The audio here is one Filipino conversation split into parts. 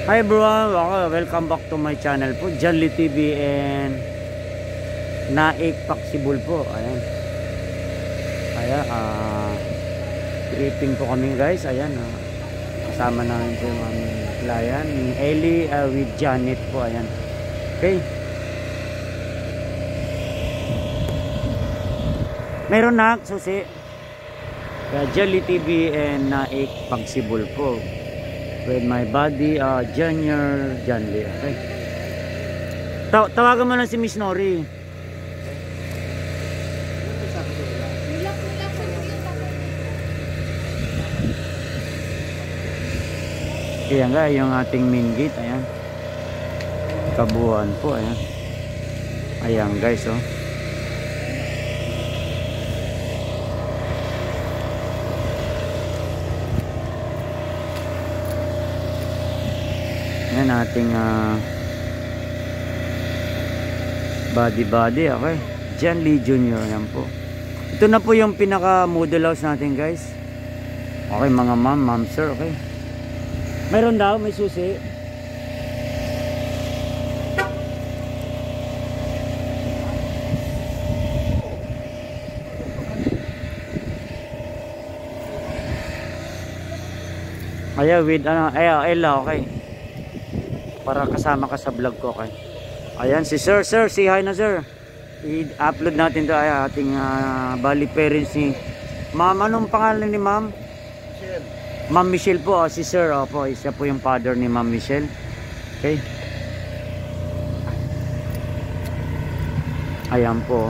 Hi everyone, welcome back to my channel po, Janly TV and Naik Paksibol po. Ayan. Ayan, tripping po kami guys. Ayan, kasama namin po yung aming client, ni Ellie with Janet po. Ayan. Okay. Meron na susi. Kaya Janly TV and Naik Paksibol po. With my buddy, Junior Janly. Okay. Tawagan mo lang si Miss Nori. Ayan nga, yung ating main gate. Ayan. Kabuuan po. Ayan. Ayan guys, oh. Yan ating body okay. Janly Junior yan po. Ito na po yung pinaka model house natin guys. Okay mga ma'am sir, okay. Meron daw, may susi. Ayan with Ella, okay. Para kasama ka sa vlog ko, okay. Ayan si sir, say hi na sir. I-upload natin to ay ating bali parents ni ma'am. Anong pangalan ni ma'am? Michelle. Ma'am Michelle po, si sir, po, isa po yung father ni ma'am Michelle. Okay. Ayan po.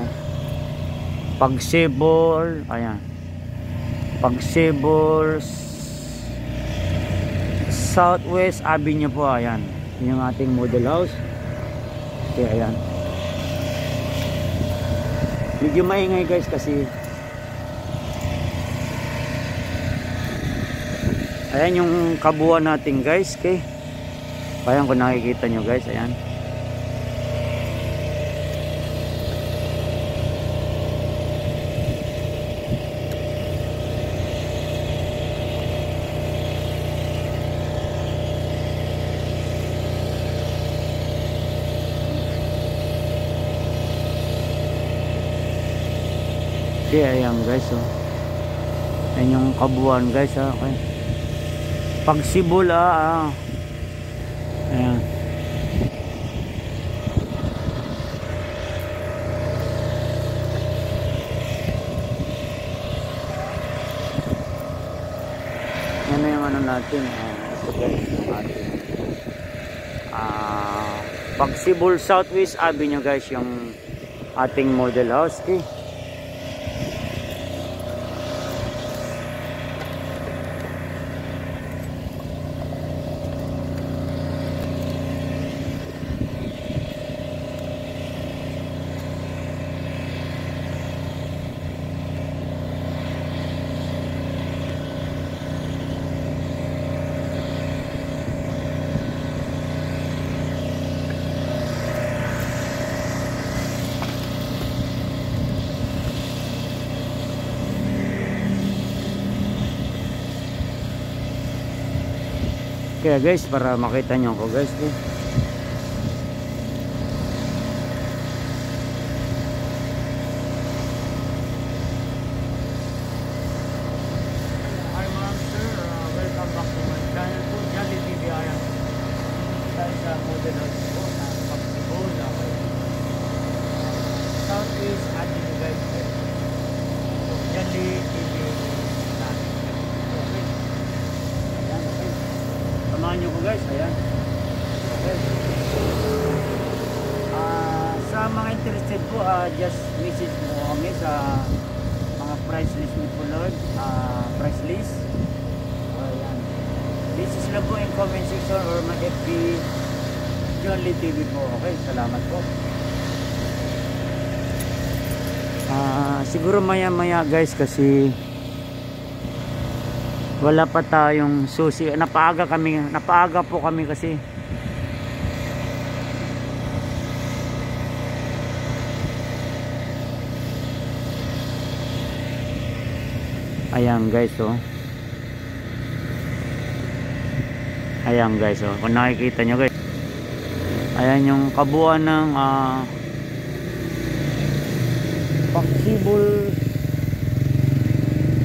Pagsibol, ayan. Pagsibol Southwest Avenue po, ayan. Yung ating model house. Okay, ayan. Medyo maingay guys kasi ayan yung kabuuan natin guys, okay. Ayan kung nakikita nyo guys, ayan. Okay, ayan guys, oh. Ayan yung kabuuan guys, okay. Pagsibol, ayan. Yan na yung ano natin, ito guys, ating Pagsibol Southwest Avenue guys, yung ating model house, okay. Kaya guys, para makita nyo ako guys, eh. Hi ma'am sir, welcome back to my channel po, Janly TV. Ayan. Tayo sa model house po na Pagsibol, okay. Southeast Avenue guys, eh. So, Janly TV natin. Okay. Ayan, okay. Samahan nyo ko guys, ayan. Okay. Sa mga interested po, just message mo kami sa mga price list ni po Lord, price list. Ayan. Message lang po in comment section or my FB Janly TV po. Okay, salamat po. Siguro maya guys kasi wala pa tayong susi. Napaaga po kami kasi ayan guys, oh. Ayan guys, oh. Kung nakikita nyo guys, ayan yung kabuuan ng Pagsibol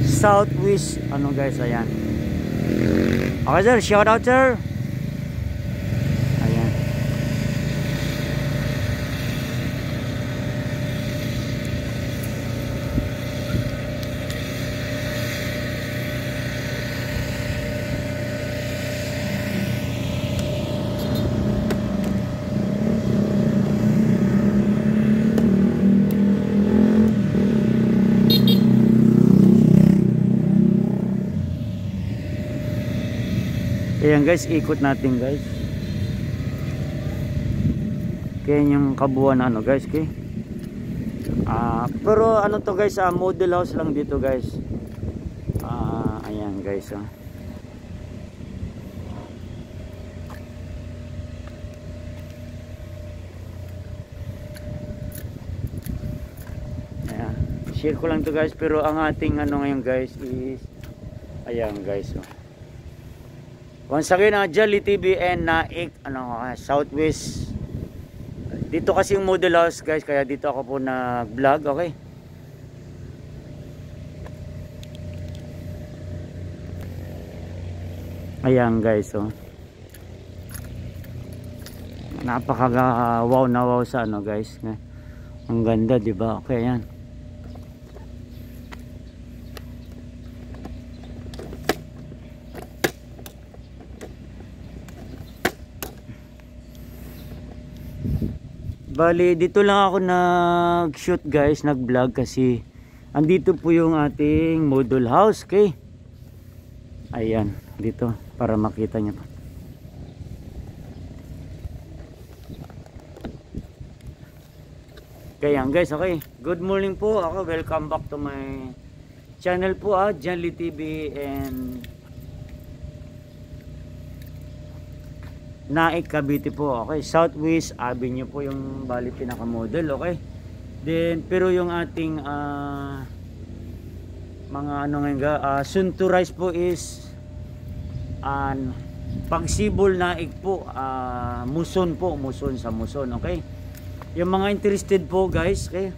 Southwest ano guys, ayan. Okay sir, shout out sir. Ayan. Ayan guys, ikot natin guys. Kaya yung kabuuan na ano guys, okay? Pero ano to guys, model house lang dito guys. Ayan guys, ayan. Share ko lang to guys, pero ang ating ano ngayon guys is ayan guys, once again, Jolly TV and Naik Southwest. Dito kasi yung model house guys, kaya dito ako po nag-vlog, okay? Ayan guys, napaka wow na wow sa ano guys. Ang ganda, 'di ba? Okay, ayan. Bali, dito lang ako nag-shoot guys, nag-vlog kasi andito po yung ating model house, okay? Ayan, dito para makita nyo pa. Kaya guys, okay. Good morning po. Ako, welcome back to my channel po, Jolly TV and Naik Cavite po, okay. Southwest Avenue po yung bali pinaka-model, okay. Then pero yung ating mga ano ngayon soon to rise po is Pagsibol Naik po, Muson po, Muson sa Muson, okay. Yung mga interested po guys, okay,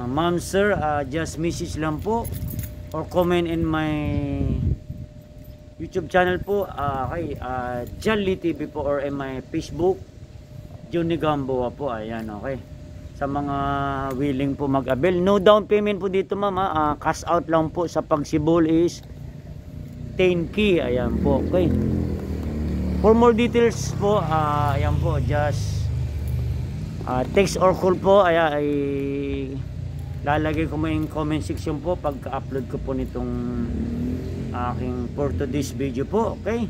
ma'am sir, just message lang po or comment in my YouTube channel po, kay Jolly TV po, or in my Facebook Johnny Gamboa po, ayan, okay. Sa mga willing po mag-avail, no down payment po dito ma'am, cash out lang po sa Pagsibol is 10K, ayan po, okay. For more details po, ayan po, just text or call po, ayan, ay lalagay ko mo yung comment section po pagka-upload ko po nitong aking for today's video po, okay.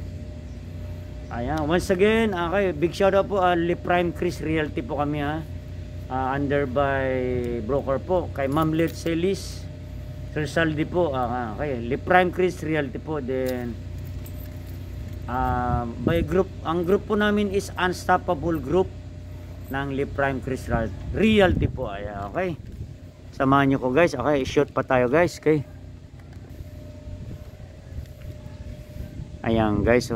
Ayan, once again, okay, big shout out po, Liprime Chris Realty po kami, under by broker po kay Ma'am Let Celis Sir Saldi po, okay, Liprime Chris Realty po. Then by group, ang group po namin is Unstoppable Group ng Liprime Chris Realty po, ayan, okay. Samahan nyo ko guys, okay, shoot pa tayo guys, okay. Ayan guys,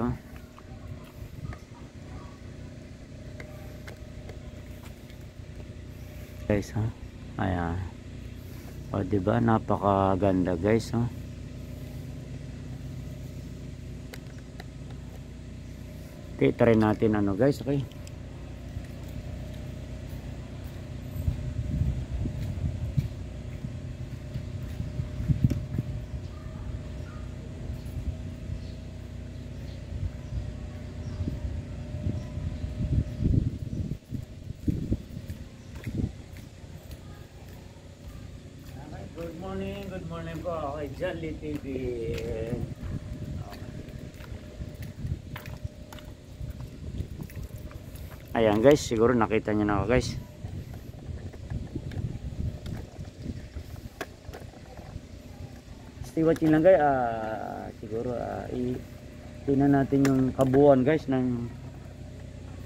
guys, ayan, diba, napakaganda guys, okay, try natin ano guys, okay. Good morning po, okay, Jolly TV. Ayan guys, siguro nakita nyo na ako guys. Stay watching lang guys, siguro tingnan natin yung kabuuan guys ng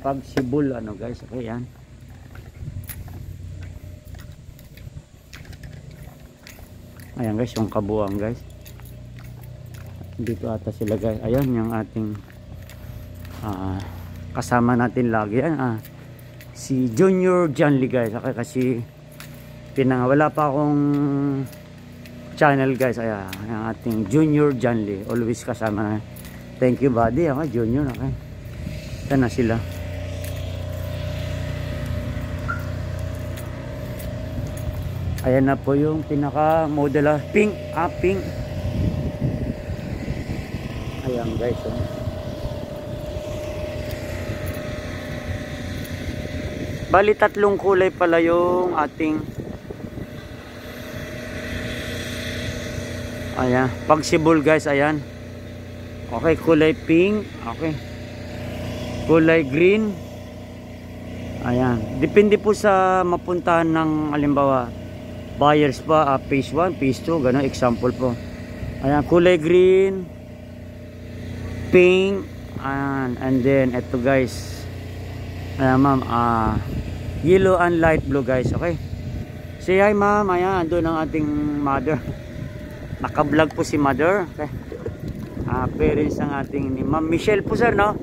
Pagsibol ano guys, okay, yan. Ayan guys, yung kabuuan guys. Dito ata sila guys. Ayan yung ating kasama natin lagi yan. Si Junior Janly guys. Okay, kasi wala pa akong channel guys. Ayan, ang ating Junior Janly. Always kasama na. Thank you buddy. Okay, Junior. Okay. Saan na sila? Ayan na po yung pinaka model. Pink. Pink. Ayan guys. Bali tatlong kulay pala yung ating ayan, pagsibol guys. Ayan. Okay, kulay pink. Okay. Kulay green. Ayan. Depende po sa mapuntahan ng halimbawa buyers pa, phase 1, phase 2, gano'n example po. Ayan, kulay green, pink, and then ito guys. Ayan ma'am, yellow and light blue guys. Okay. Say hi ma'am. Ayan, andun ang ating mother. Naka-vlog po si mother. Okay. Parents ng ating ni Ma'am Michelle po sir, no?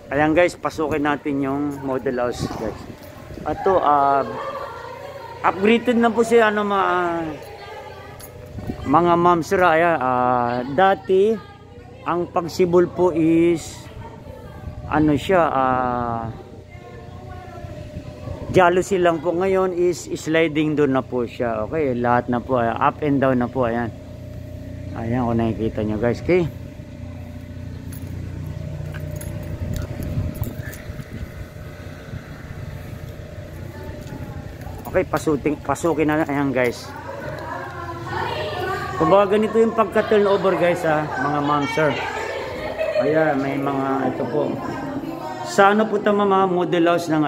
Ayan guys, pasukin natin yung model house guys. Ito, upgraded na po siya mga ma'am sir. Ayan, dati ang pagsibol po is siya, jealousy lang po. Ngayon is sliding doon na po siya. Okay, lahat na po, up and down na po. Ayan. Ayan, kung nakikita nyo guys. Okay. Okay, pasukin na. Ayan guys. Kumbaga ganito yung pagka-turnover guys mga ma'am sir. Ayan, may mga ito po. Sa po ito mga model house ng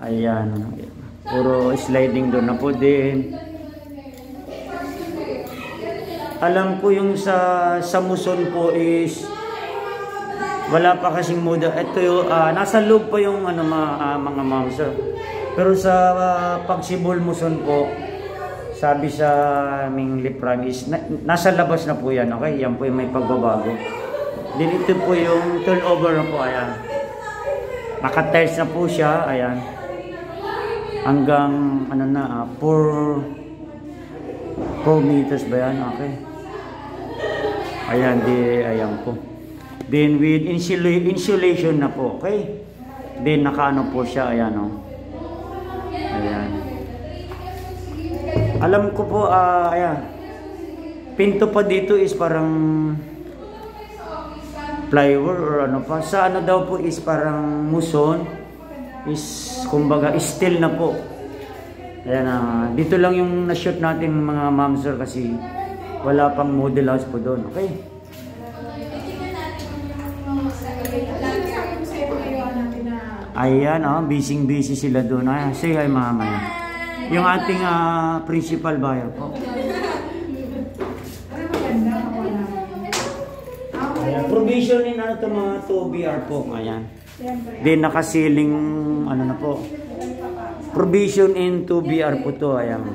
ayan, puro sliding doon na po din. Alam ko yung sa Muson po is wala pa kasing model. Ito yung nasa loob pa yung mga ma'am sir. Pero sa pagsibol Muson po, sabi sa aming lipran is nasa labas na po yan. Okay, yan po yung may pagbabago. Din ito po yung turnover na po. Ayan, naka-tiles na po siya. Ayan, hanggang 4 meters ba yan? Okay. Ayan, ayan po. Then with insulation na po. Okay. Then nakaano po siya. Ayan ayan. Alam ko po, ayan, pinto pa dito is parang plywood or pa. Sa daw po is parang Muson is kumbaga steel na po. Ayan, dito lang yung na-shoot natin mga ma'am sir kasi wala pang model house po doon. Okay. Ayan, busy sila doon. Ayan, say hi mama. Yung ating principal buyer po. Ayan, provision in ito mga 2BR po. Ayan. Then nakasiling na po. Provision in 2BR po to. Ayan.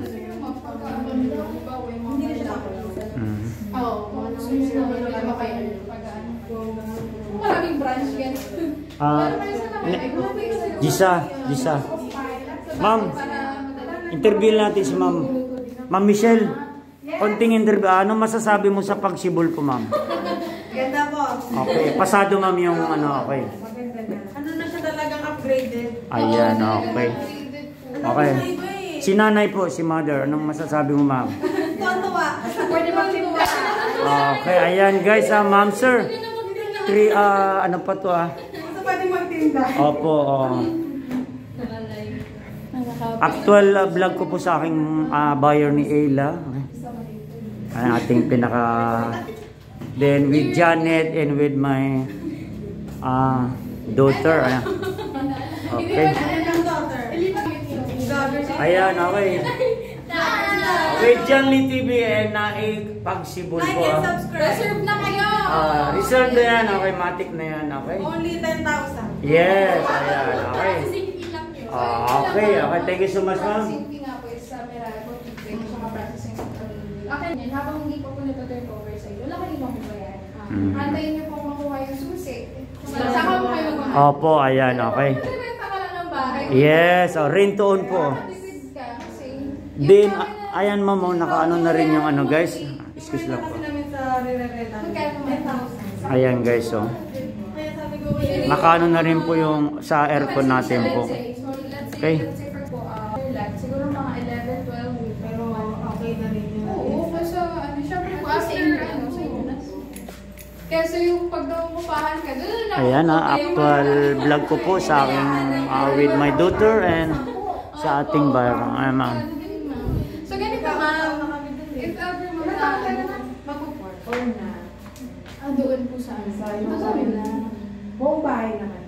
Maraming branch yan. Gisa. Ma'am, interview natin si Ma'am Michelle. Konting interview. Ano masasabi mo sa pagsibol po, ma'am? Ganda po. Okay. Pasado, ma'am, yung okay. Ano na siya talagang upgraded? Ayan, okay. Okay. Si nanay po, si mother. Anong masasabi mo, ma'am? Tuwa-tuwa. Pwede magtinda. Okay, ayan guys, ma'am, sir. 3, ano pa to Pwede magtinda. Opo, actual vlog ko po sa aking buyer ni Ayla. Ang ating pinaka then with Janet and with my daughter. Ayan. Okay. Ayan, okay. With Janly TV and Naik Pagsibol po. Like and subscribe. Reserve na kayo. Reserve na yan. Okay, matic na yan. Okay. Only 10,000. Yes, ayan. Okay. Okay. Thank you so much, ma'am. Okay yan, habang hindi pa po nag-turn over sa iyo, wala kayong makukuyan. Mm. Antayin niyo pong makuha yung susi. Saka po kayo magmahal. Opo, ayan, okay. Magbibenta ka lang ng bahay. Yes, rent to own po. Matipid ka kasi yung Din, bahay na- ayan ma'am, nakaano na rin yung ano guys. Excuse lang po. Kasi namin sa re-renta. Magkano naman? 10,000. Ayan guys, oh. Kaya sabi ko, Nakaano na rin po yung sa aircon natin po. Okay. Let's say po, siguro mga 11, 12 weeks. pero okay na rin yun. Oo, kasi ano, syempre po after, ano, sa Yunas. Kasi yung pag nauupahan ka, doon na Ayan, actual vlog ko po sa aking with my daughter and sa ating bayang. Ay, ma'am. So, ganito ma'am, if ever Mag-report or na. doon po sa amin. Sa Ito sa amin na. Buong bahay naman.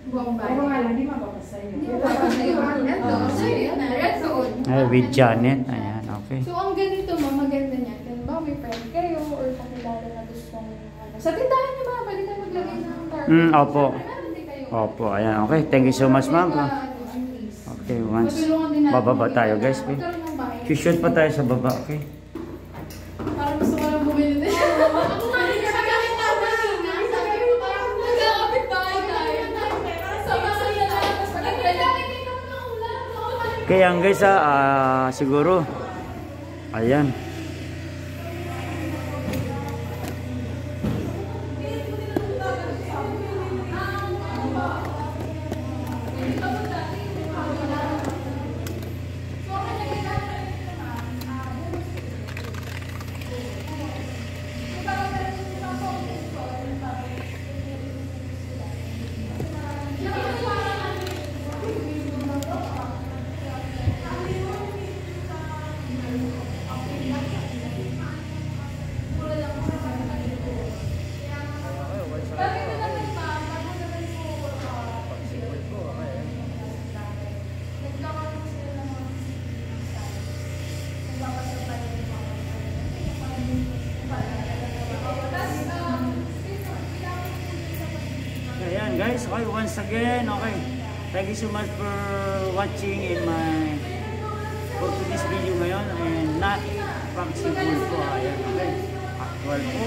Buong bahay. Pero nga lang, di mapapasa yun. Hindi pa pa sa'yo. Ito, so yun na, red zone. Ay, with Janet. Ayan, okay. So, ang ganito ma'am, maganda niya. Kaya ba, may friend kayo or kakilala na gustong, ano, sa tindahan niyo ba, pwede kayo maglagay ng car. Opo. Meron din kayo. Opo, ayan, okay. Thank you so much, ma'am. Ano, ang lease. Okay, once Matulungan din natin bababa kayo. tayo, guys. Okay. Magkaroon ng bahay. Shoot pa tayo sa baba, okay? Parang gusto ko lang bumili din. Ako nga rin kasi kahit naman. Sabi ko parang nagkakapit bahay tayo. Sa bahay na lang. Tapos pagkakailangan din naman ng ulan. Kaya guys, siguro, ayan. Ayan guys, okay, once again, okay. Thank you so much for watching in my for this video ngayon and not practical po. Ayan, okay. Actual po.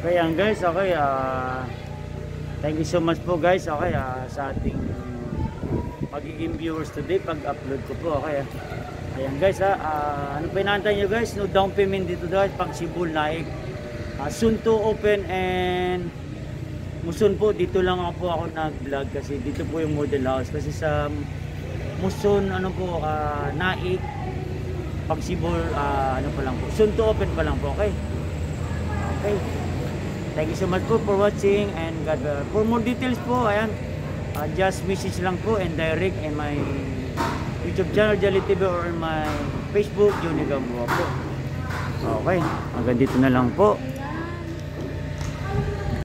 Kaya guys, okay, thank you so much po guys, okay, sa ating magiging viewers today pag-upload ko po, okay. Ayan guys, ano pa inaantay nyo guys, no down payment dito guys, pang Cebu Naik. Soon to open and Muson po, dito lang ako nag-vlog kasi dito po yung model house kasi sa Muson, ano po, Naik, pag Cebu, ano pa lang po, soon to open pa lang po, okay. Okay. Thank you so much po for watching and God for more details po, ayan, just message lang po and direct in my YouTube channel Jolly TV or in my Facebook Johnny Gamboa po. Okay, hanggang dito na lang po.